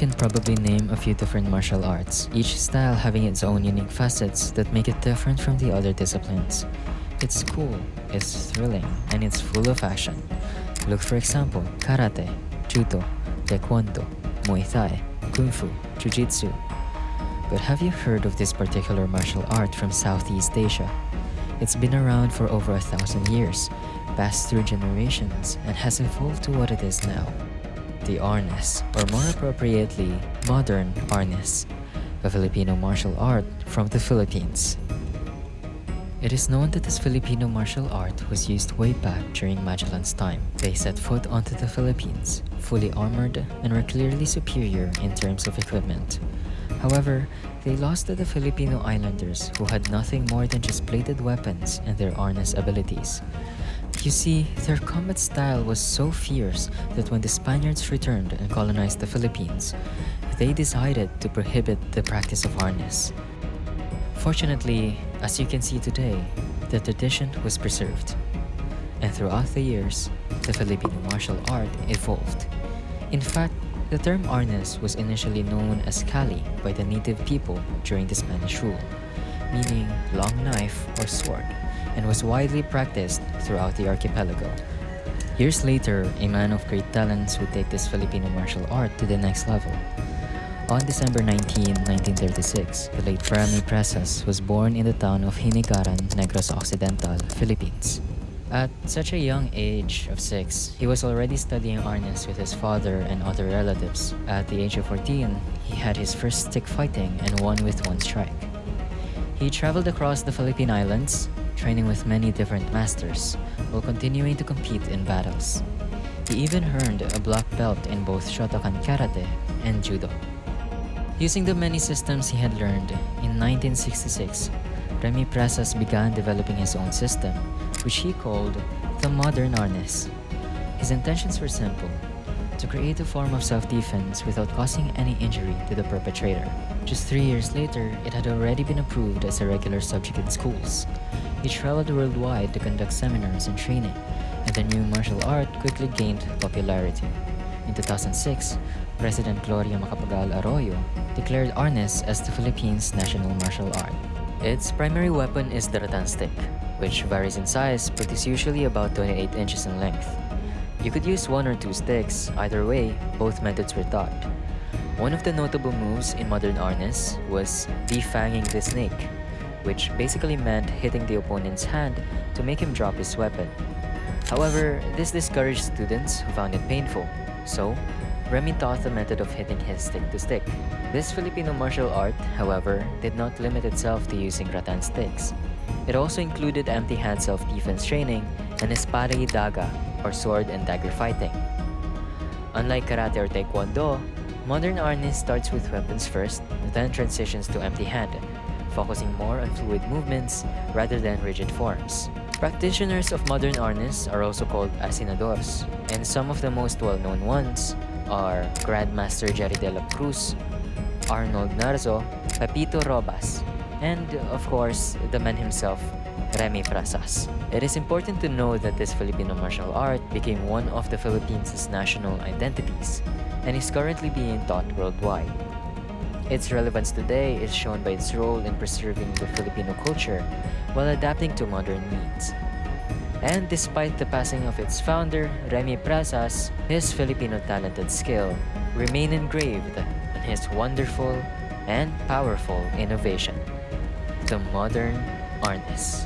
can probably name a few different martial arts, each style having its own unique facets that make it different from the other disciplines. It's cool, it's thrilling, and it's full of action. Look for example, karate, judo, taekwondo, muay thai, kung fu, jiu-jitsu. But have you heard of this particular martial art from Southeast Asia? It's been around for over 1,000 years, passed through generations, and has evolved to what it is now. The arnis, or more appropriately, modern arnis, a Filipino martial art from the Philippines. It is known that this Filipino martial art was used way back during Magellan's time. They set foot onto the Philippines, fully armored, and were clearly superior in terms of equipment. However, they lost to the Filipino islanders who had nothing more than just bladed weapons and their arnis abilities. You see, their combat style was so fierce that when the Spaniards returned and colonized the Philippines, they decided to prohibit the practice of arnis. Fortunately, as you can see today, the tradition was preserved. And throughout the years, the Filipino martial art evolved. In fact, the term arnis was initially known as kali by the native people during the Spanish rule, meaning long knife or sword, and was widely practiced throughout the archipelago. Years later, a man of great talents would take this Filipino martial art to the next level. On December 19, 1936, the late Remy Presas was born in the town of Hinigaran, Negros Occidental, Philippines. At such a young age of 6, he was already studying arnis with his father and other relatives. At the age of 14, he had his first stick fighting and won with one strike. He traveled across the Philippine Islands, training with many different masters, while continuing to compete in battles. He even earned a black belt in both Shotokan Karate and Judo. Using the many systems he had learned, in 1966, Remy Presas began developing his own system, which he called the modern arnis. His intentions were simple: to create a form of self-defense without causing any injury to the perpetrator. Just 3 years later, it had already been approved as a regular subject in schools. He traveled worldwide to conduct seminars and training, and the new martial art quickly gained popularity. In 2006, President Gloria Macapagal Arroyo declared arnis as the Philippines' national martial art. Its primary weapon is the rattan stick, which varies in size but is usually about 28 inches in length. You could use 1 or 2 sticks, either way, both methods were taught. One of the notable moves in modern arnis was defanging the snake, which basically meant hitting the opponent's hand to make him drop his weapon. However, this discouraged students who found it painful, so Remy taught the method of hitting his stick to stick. This Filipino martial art, however, did not limit itself to using rattan sticks. It also included empty-hand self-defense training and espada y daga, or sword and dagger fighting. Unlike karate or taekwondo, modern arnis starts with weapons first, then transitions to empty hand, focusing more on fluid movements rather than rigid forms. Practitioners of modern arnis are also called asinadores, and some of the most well-known ones are Grandmaster Jerry de la Cruz, Arnold Narzo, Pepito Robas, and of course, the man himself, Remy Presas. It is important to know that this Filipino martial art became one of the Philippines' national identities and is currently being taught worldwide. Its relevance today is shown by its role in preserving the Filipino culture while adapting to modern needs. And despite the passing of its founder, Remy Presas, his Filipino talented skill remain engraved in his wonderful and powerful innovation, the modern arnis.